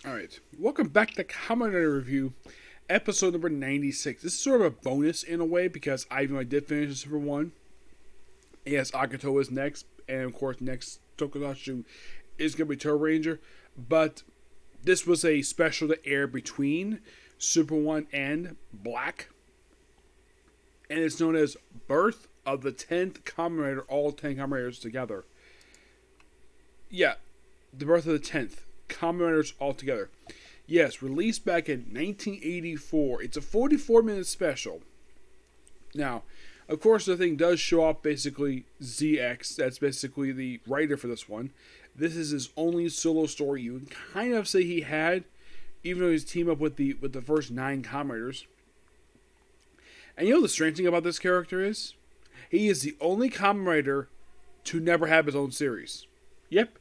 Alright, welcome back to Kamen Review, episode number 96. This is sort of a bonus in a way because I did finish the Super 1. Yes, Akato is next, and of course, next Tokusatsu is going to be Turbo Ranger. But this was a special to air between Super 1 and Black. And it's known as Birth of the 10th Kamen Rider, all 10 Kamen Riders together. Yeah, the birth of the 10th. Kamen Riders all together. Yes, released back in 1984. It's a 44-minute special. Now, of course, the thing does show up basically ZX. That's basically the writer for this one. This is his only solo story you can kind of say he had, even though he's teamed up with the first 9 Kamen Riders. And you know the strange thing about this character is? He is the only Kamen Rider to never have his own series. Yep.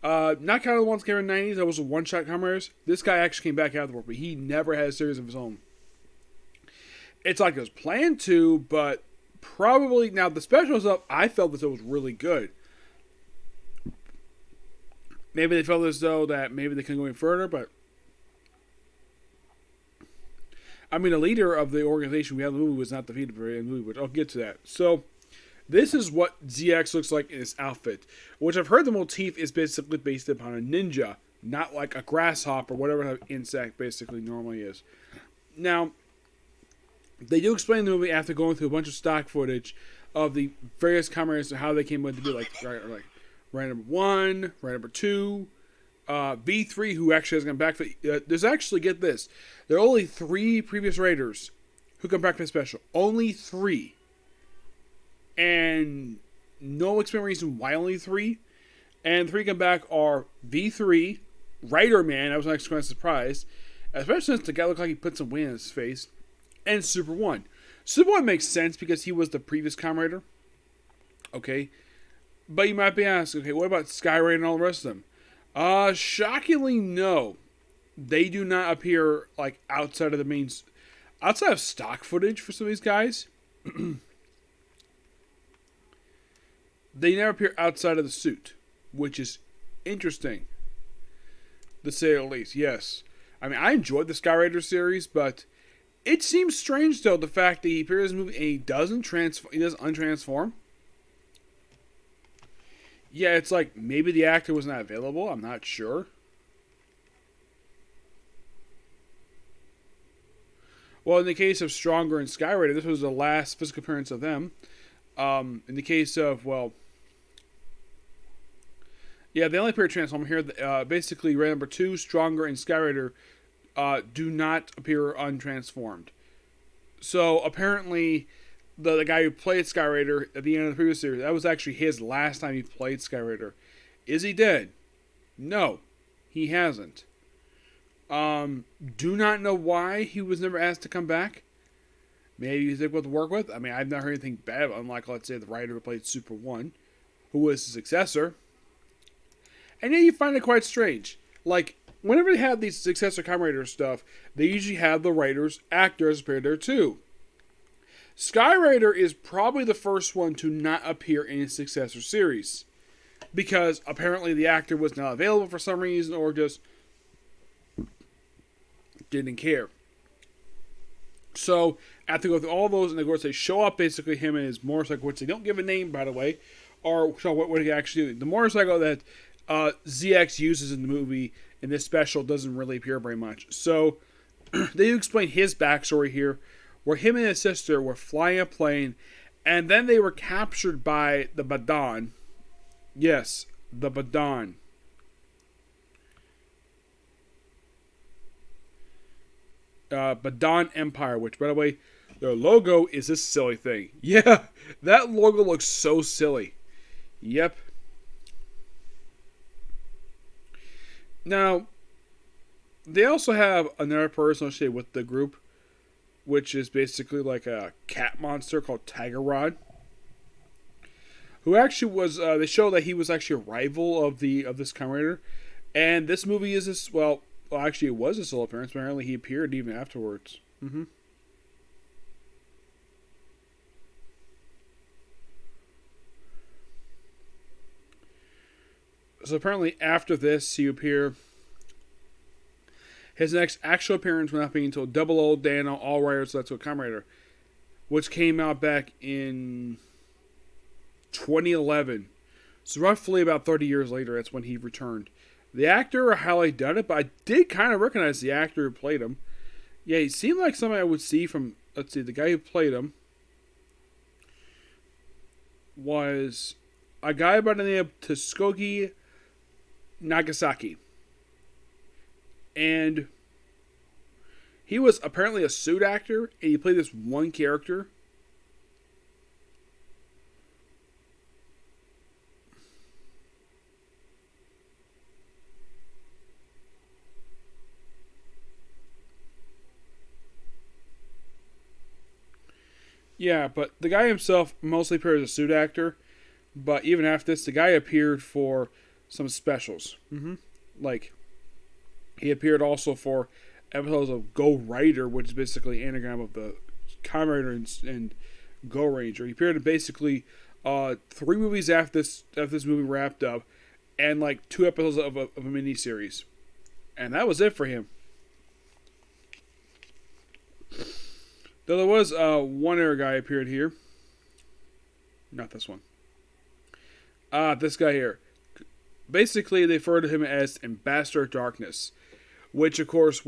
Not counting the ones came in the 90s, that was a one-shot Kamen Riders. This guy actually came back afterward, but he never had a series of his own. It's like it was planned to, but probably... Now, the special stuff, I felt that it was really good. Maybe they felt as though that maybe they couldn't go any further, but... I mean, the leader of the organization we had in the movie was not defeated very in the movie, but I'll get to that. So... This is what ZX looks like in his outfit, which I've heard the motif is basically based upon a ninja, not like a grasshopper, whatever type of insect basically normally is. Now, they do explain in the movie after going through a bunch of stock footage of the various Kamen Riders and how they came into be like right number 1, right number 2, B3, who actually has come back for... there's actually, get this, there are only 3 previous Raiders who come back for the special. Only 3. And no explain reason why only 3. And 3 come back are V3, Rider Man, I was actually kind of surprised, especially since the guy looked like he put some wind in his face, and Super 1. Super 1 makes sense because he was the previous Kamen Rider. Okay. But you might be asking, okay, what about Sky Rider and all the rest of them? Shockingly, no. They do not appear, like, outside of the main... Outside of stock footage for some of these guys... They never appear outside of the suit, which is interesting, to say the least. Yes, I mean I enjoyed the Sky Rider series, but it seems strange though the fact that he appears in the movie and he doesn't untransform. Yeah, it's like maybe the actor was not available. I'm not sure. Well, in the case of Stronger and Sky Rider, this was the last physical appearance of them. In the case of, well... Yeah, they only appear transform here. Basically, Rider number 2, Stronger, and Sky Rider do not appear untransformed. So, apparently, the guy who played Sky Rider at the end of the previous series, that was actually his last time he played Sky Rider. Is he dead? No, he hasn't. Do not know why he was never asked to come back. Maybe he's able to work with. I mean, I've not heard anything bad, unlike, let's say, the writer who played Super 1, who was his successor. And then you find it quite strange. Like, whenever they have these successor Kamen Rider stuff, they usually have the writers, actors appear there too. Sky Rider is probably the first one to not appear in his successor series. Because apparently the actor was not available for some reason, or just didn't care. So, after go through all those, and of course they show up basically him and his motorcycle, which they don't give a name, by the way, or show what he actually do. The motorcycle that ZX uses in the movie in this special doesn't really appear very much. So, they do explain his backstory here, where him and his sister were flying a plane, and then they were captured by the Badan. Yes, the Badan. Badan Empire, which, by the way, their logo is this silly thing. Yeah, that logo looks so silly. Yep. Now, they also have another person associated with the group, which is basically like a cat monster called Tiger Rod, who actually was. They show that he was actually a rival of this Kamen Rider, and this movie is this. Well, actually, it was a solo appearance. Apparently, he appeared even afterwards. So apparently, after this, he appeared His next actual appearance will not be until Double O Dano All Riders Let's Go Kamen Rider, which came out back in 2011. So roughly about 30 years later, that's when he returned. The actor, how I done it, but I did kind of recognize the actor who played him. Yeah, he seemed like somebody I would see from, let's see, the guy who played him was a guy by the name of Tsukogi Nagasaki. And he was apparently a suit actor, and he played this one character. Yeah, but the guy himself mostly appeared as a suit actor. But even after this, the guy appeared for some specials. Like, he appeared also for episodes of Go Rider, which is basically an anagram of the Kamen Rider and Go Ranger. He appeared in basically 3 movies after this movie wrapped up, and like 2 episodes of a miniseries. And that was it for him. Though there was one other guy appeared here. Not this one. This guy here. Basically, they refer to him as Ambassador of Darkness. Which, of course,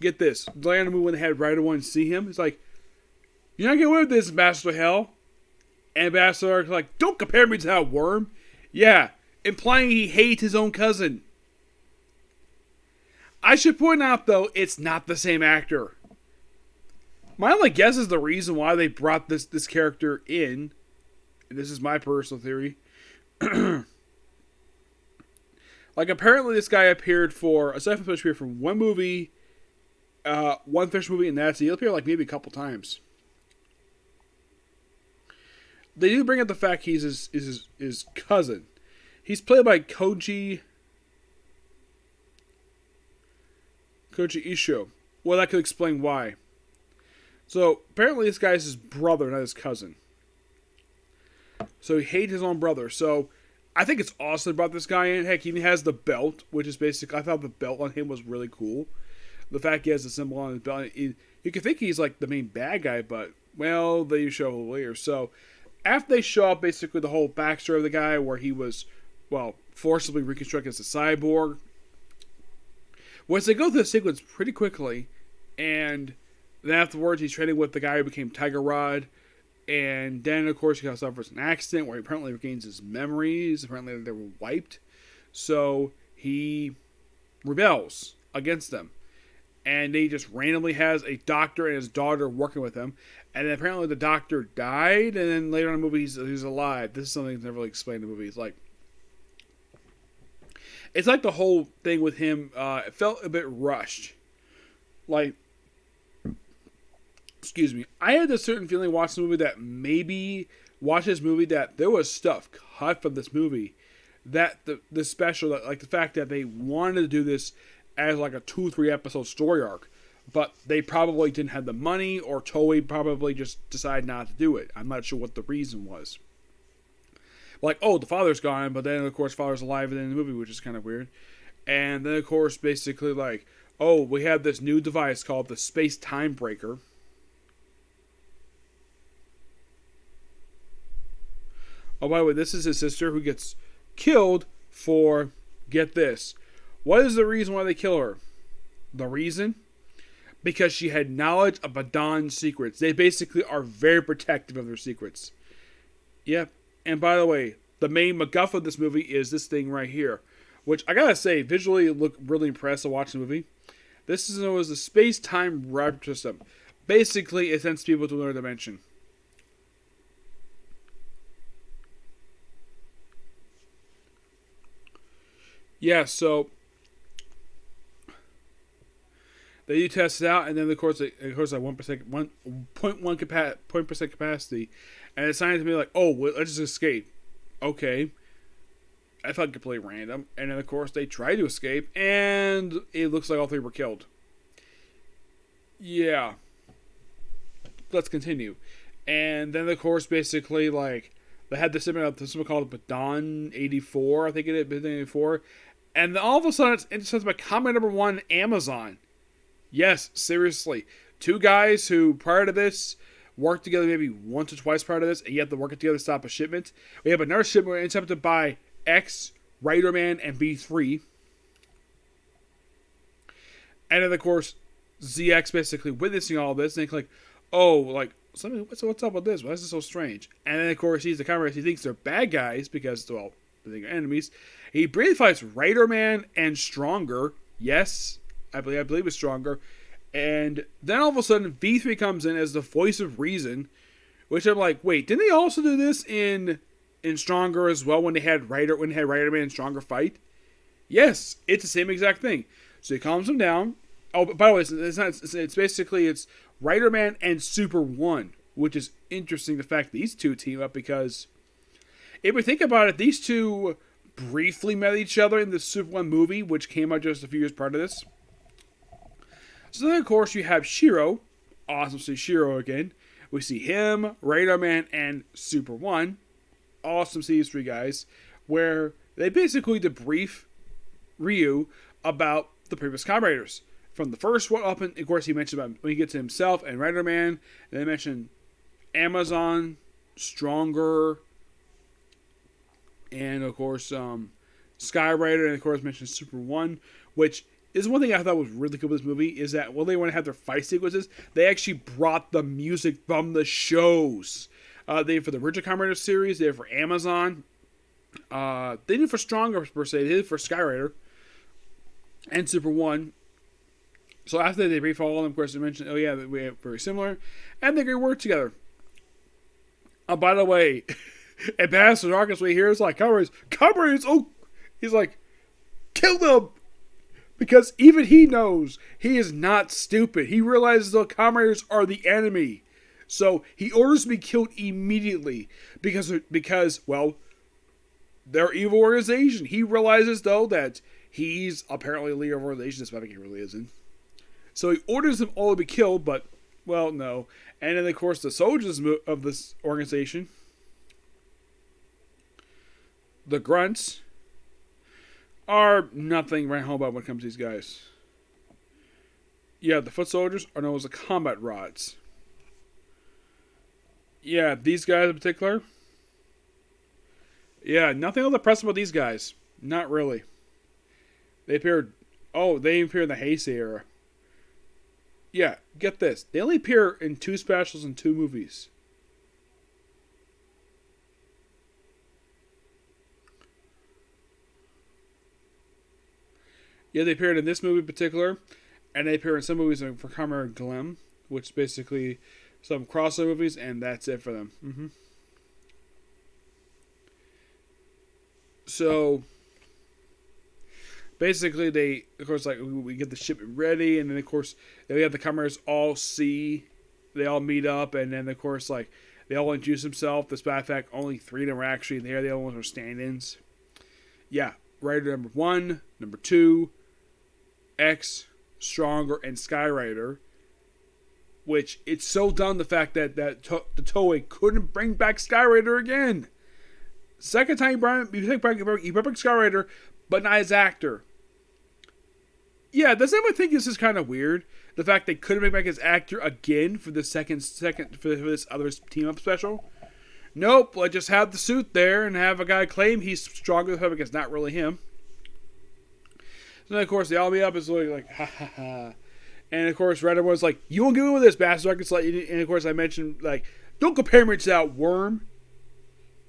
get this, the land of the movie, when they had Rider 1 see him, it's like, you're not getting away with this, Ambassador Hell. Ambassador is like, don't compare me to that worm. Yeah, implying he hates his own cousin. I should point out, though, it's not the same actor. My only guess is the reason why they brought this character in, and this is my personal theory. Like, apparently this guy appeared for, aside from appeared for one movie, one fish movie, and that's it. He'll appear like maybe a couple times. They do bring up the fact he's his cousin. He's played by Koji Isho. Well, that could explain why. So, apparently this guy's his brother, not his cousin. So, he hates his own brother. So, I think it's awesome about this guy. And heck, he even has the belt, which is basically, I thought the belt on him was really cool. The fact he has the symbol on his belt. You could think he's like the main bad guy, but, well, they show a little later. So, after they show up basically the whole backstory of the guy, where he was, well, forcibly reconstructed as a cyborg. Once they go through the sequence pretty quickly, and then afterwards he's training with the guy who became Tiger Rod. And then, of course, he suffers an accident where he apparently regains his memories. Apparently, they were wiped. So, he rebels against them. And he just randomly has a doctor and his daughter working with him. And then apparently the doctor died. And then later on in the movie, he's alive. This is something that's never really explained in the movie. It's like the whole thing with him, it felt a bit rushed. Like, excuse me, I had a certain feeling watching the movie that there was stuff cut from this movie. That the special, like the fact that they wanted to do this as like a 2-3 episode story arc. But they probably didn't have the money, or Toei probably just decided not to do it. I'm not sure what the reason was. Like, oh, the father's gone, but then, of course, father's alive in the movie, which is kind of weird. And then, of course, basically, like, oh, we have this new device called the Space-Time Breaker. Oh, by the way, this is his sister who gets killed for, get this, what is the reason why they kill her? The reason? Because she had knowledge of Badan's secrets. They basically are very protective of their secrets. Yep. And by the way, the main MacGuffin of this movie is this thing right here. Which, I gotta say, visually look really impressive watching the movie. This is known as the Space-Time Rapid System. Basically, it sends people to another dimension. Yeah, so they do test it out, and then of course at 1.1% capacity, and it's signed to me like, oh, well, let's just escape. Okay, I felt completely random, and then of course they try to escape, and it looks like all 3 were killed. Yeah, let's continue, and then of course basically like they had this something called Badan 84, I think it is, Badan 84. And then all of a sudden, it's intercepted by Kamen number 1 Amazon. Yes, seriously. Two guys who, prior to this, worked together maybe once or twice prior to this, and yet they're working together to stop a shipment. We have another shipment intercepted by X, Rider Man, and B3. And then, of course, ZX basically witnessing all this, and like, oh, like, what's up with this? Why is this so strange? And then, of course, he's the camera. He thinks they're bad guys because, well, they think they're enemies. He briefly fights Rider Man and Stronger. Yes, I believe it's Stronger. And then all of a sudden, V3 comes in as the voice of reason, which I'm like, wait, didn't they also do this in Stronger as well when they had Rider Man and Stronger fight? Yes, it's the same exact thing. So he calms him down. Oh, by the way, it's basically Rider Man and Super 1, which is interesting, the fact that these two team up, because if we think about it, these two briefly met each other in the Super 1 movie, which came out just a few years prior to this. So then, of course, you have Shiro. Awesome to see Shiro again. We see him, Rider Man, and Super 1. Awesome to see these three guys, where they basically debrief Ryu about the previous Kamen Riders. From the first one up, and of course, he mentioned about when he gets to himself and Rider Man. And they mentioned Amazon, Stronger, and of course, Sky Rider, and of course, mentioned Super 1, which is one thing I thought was really cool with this movie, is that when they want to have their fight sequences, they actually brought the music from the shows. They did for the original Kamen Rider series, they did for Amazon, they did for Stronger per se, they did for Sky Rider, and Super 1. So after they brief all of them, of course, they mentioned, oh yeah, we have very similar, and they're going to work together. By the way, Ambassador Darkness, we hear is like, Kamen, oh, he's like, kill them! Because even he knows he is not stupid. He realizes the Kamen Riders are the enemy. So he orders to be killed immediately because, well, they're evil organization. He realizes, though, that he's apparently a leader of organization, despite he really isn't. So he orders them all to be killed, but, well, no. And then, of course, the soldiers of this organization, the grunts, are nothing right home about when it comes to these guys. Yeah, the foot soldiers are known as the combat rods. Yeah, these guys in particular. Yeah, nothing else impressive about these guys. Not really. They appeared in the Heisei era. Yeah, get this. They only appear in 2 specials and 2 movies. Yeah, they appeared in this movie in particular, and they appear in some movies for Kamen Rider Glim, which is basically some crossover movies, and that's it for them. Mm-hmm. So, basically, they, of course, like, we get the shipment ready, and then, of course, we have the Kamen Riders all they all meet up, and then, of course, like, they all introduce themselves, despite the fact only 3 of them are actually there, the other ones are stand-ins. Yeah, Rider number 1, number 2, X, Stronger, and Sky Rider, which it's so dumb the fact that the Toei couldn't bring back Sky Rider again. Second time you brought back Sky Rider, but not as actor. Yeah, does anyone think this is kind of weird? The fact they couldn't bring back his actor again for the second for this other team up special. Nope, let's just have the suit there and have a guy claim he's stronger than him because it's not really him. So then, of course, they all meet up. It's like, ha ha ha. And, of course, Red was like, you won't get away with this, bastard. I can let you. And, of course, I mentioned, like, don't compare me to that worm.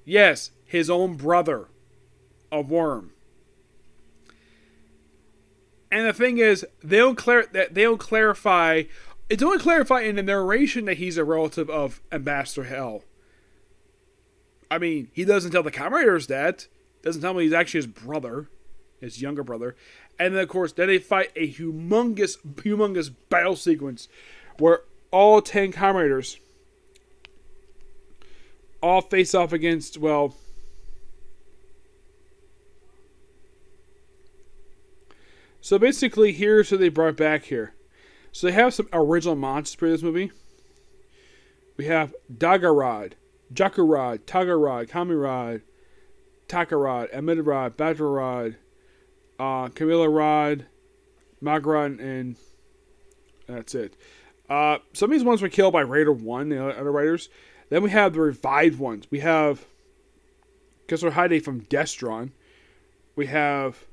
Yes, his own brother. A worm. And the thing is, they don't clarify. It's only clarified in the narration that he's a relative of Ambassador Hell. I mean, he doesn't tell the Kamen Riders that. Doesn't tell me he's actually his brother. His younger brother. And then, of course, then they fight a humongous battle sequence where all 10 Kamen Riders all face off against, well, so basically here's who they brought back here. So they have some original monsters for this movie. We have Dagarod, Jakurod, Tagarod, Kamirod, Takarod, Amidarod, Bajarod, Camilla Rod, Magrod, and That's it. Some of these ones were killed by Raider 1 and other writers. Then we have the revived ones. We have Kessler Hyde from Destron. We have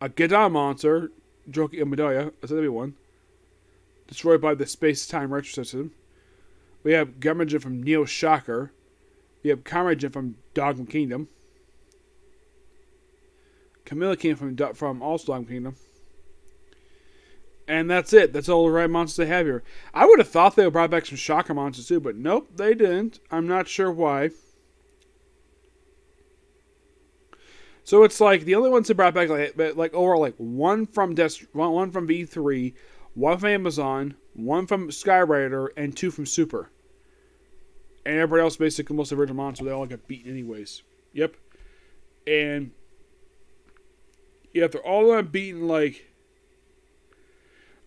a Geddon monster, Joki Amadoya, that's another one. Destroyed by the space-time retro system. We have Gamagen from Neo Shocker. We have Kamagen from Dogma Kingdom. Camilla came from also Dogma Kingdom. And that's it. That's all the right monsters they have here. I would have thought they would brought back some Shocker monsters too, but nope, they didn't. I'm not sure why. So it's like the only ones they brought back, like overall, like one from V3, one from Amazon, one from Skywriter, and two from Super. And everybody else basically most of the original monsters, they all got beaten anyways. Yep. And yeah, they're all unbeaten. Like,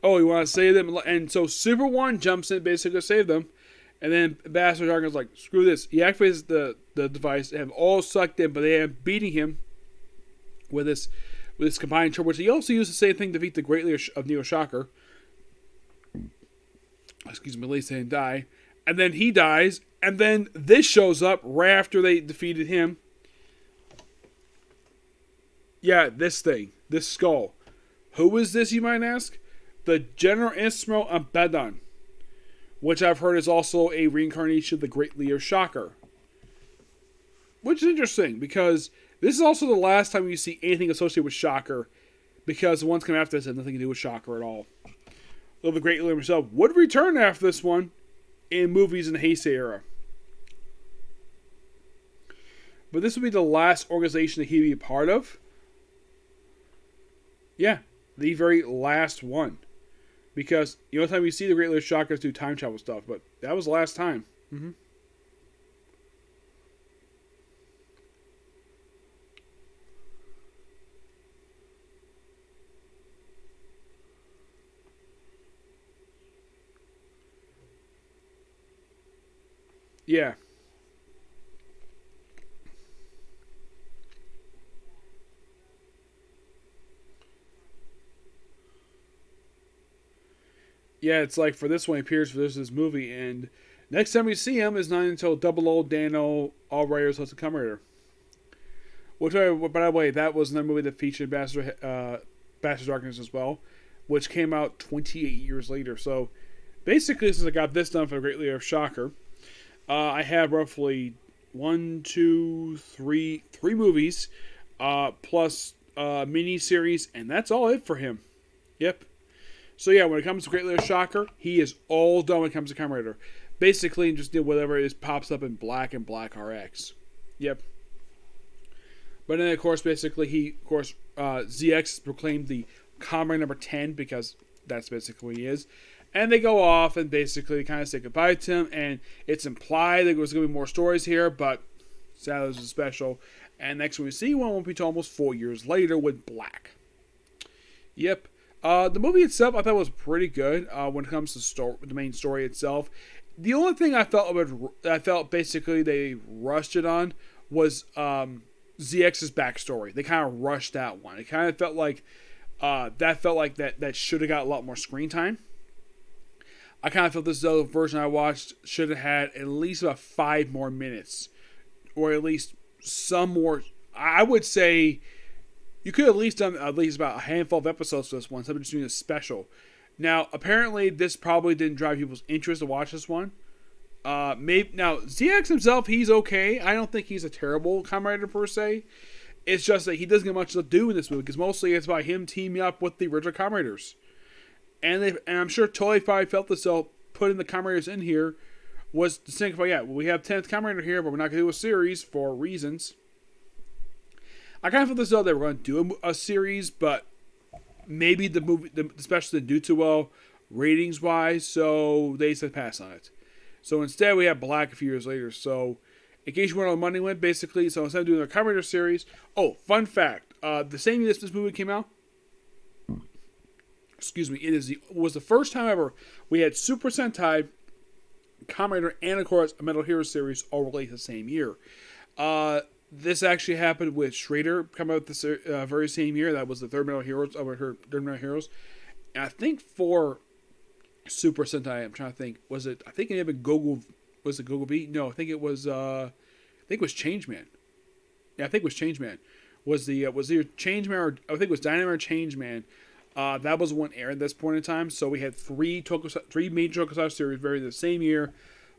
oh, you want to save them? And so Super One jumps in basically to save them. And then Bastard Dragon's like, screw this. He activates the device, and have all sucked in, but they end beating him with this combined turbo, which he also used the same thing to defeat the Great Leader of Neo Shocker. Excuse me, at least they didn't die. And then he dies, and then this shows up right after they defeated him. Yeah, this thing. This skull. Who is this, you might ask? The General Ismail Abaddon, which I've heard is also a reincarnation of the Great Leader Shocker. Which is interesting, because this is also the last time you see anything associated with Shocker, because the ones coming after this had nothing to do with Shocker at all. Though the Great Leader himself would return after this one in movies in the Heisei era. But this would be the last organization that he'd be a part of. Yeah, the very last one. Because the only time you see the Great Leader Shockers do time travel stuff, but that was the last time. Mm-hmm. Yeah. Yeah, it's like for this one, he appears for this movie, and next time we see him is not until Double O Dano All Riders Plus the Kamen Rider. Which, by the way, that was another movie that featured Bastard Darkness as well, which came out 28 years later. So basically, since I got this done for the Great Leader of Shocker, I have roughly three movies, plus a mini series, and that's all it for him. Yep. So yeah, when it comes to Great Leader Shocker, he is all done when it comes to Kamen Rider. Basically, just do whatever it is pops up in black and black RX. Yep. But then, of course, basically, ZX proclaimed the Kamen Rider number 10, because that's basically what he is. And they go off and basically kind of say goodbye to him, and it's implied that there's going to be more stories here, but sadly, this is special. And next one we see one won't be until almost 4 years later with Black. Yep. The movie itself, I thought was pretty good when it comes to the main story itself. The only thing I felt basically they rushed it on was ZX's backstory. They kind of rushed that one. It kind of felt like that should have got a lot more screen time. I kind of felt this other version I watched should have had at least about 5 more minutes, or at least some more. I would say you could have at least done at least about a handful of episodes for this one, instead of just doing a special. Now, apparently, this probably didn't drive people's interest to watch this one. Maybe now ZX himself, he's okay. I don't think he's a terrible Kamen Rider per se. It's just that he doesn't get much to do in this movie, because mostly it's about him teaming up with the original Kamen Riders. And I'm sure Toei probably felt this, so putting the Kamen Riders in here was to signify, yeah, well, we have 10th Kamen Rider here, but we're not going to do a series for reasons. I kind of felt this though they were going to do a series, but maybe the special didn't do too well ratings wise, so they said pass on it. So instead, we have Black a few years later. So in case you want to know money went, basically, so instead of doing a Kamen Rider series, fun fact, the same year this movie came out, excuse me, was the first time ever we had Super Sentai, Kamen Rider, and of course a Metal Hero series all released the same year. This actually happened with Schrader coming out this very same year. That was the third Metal Heroes of her third Metal Heroes. And I think for Super Sentai. I'm trying to think. Was it? I think it had been Gogo. Was it Gogo V? No, I think it was. I think it was Changeman. Yeah, I think it was Changeman. Was either Changeman or I think it was Dynamo or Changeman. That was one aired at this point in time. So we had three major tokusatsu series very the same year.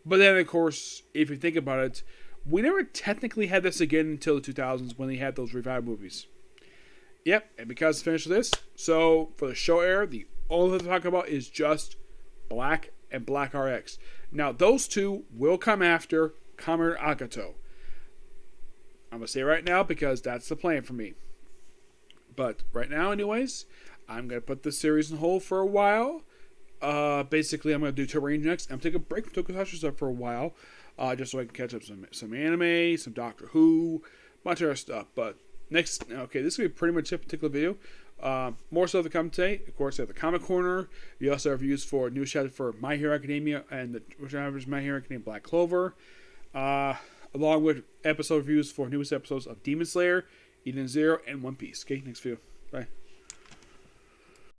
But then, of course, if you think about it, we never technically had this again until the 2000s when they had those revival movies. Yep, and because finished this, so for the show era, the only thing to talk about is just Black and Black RX. Now, those two will come after Kamen Agato. I'm going to say it right now because that's the plan for me. But right now, anyways, I'm going to put this series on hold for a while. Basically, I'm going to do Turbo Ranger next. I'm going to take a break from Tokusatsu stuff for a while. Just so I can catch up some anime, some Doctor Who, a bunch of other stuff. But next, okay, this is going to be pretty much a particular video. More stuff to come today. Of course, I have the Comic Corner. You also have reviews for new chapter for My Hero Academia and the My Hero Academia Black Clover. Along with episode reviews for newest episodes of Demon Slayer, Eden Zero, and One Piece. Okay, next video. Bye.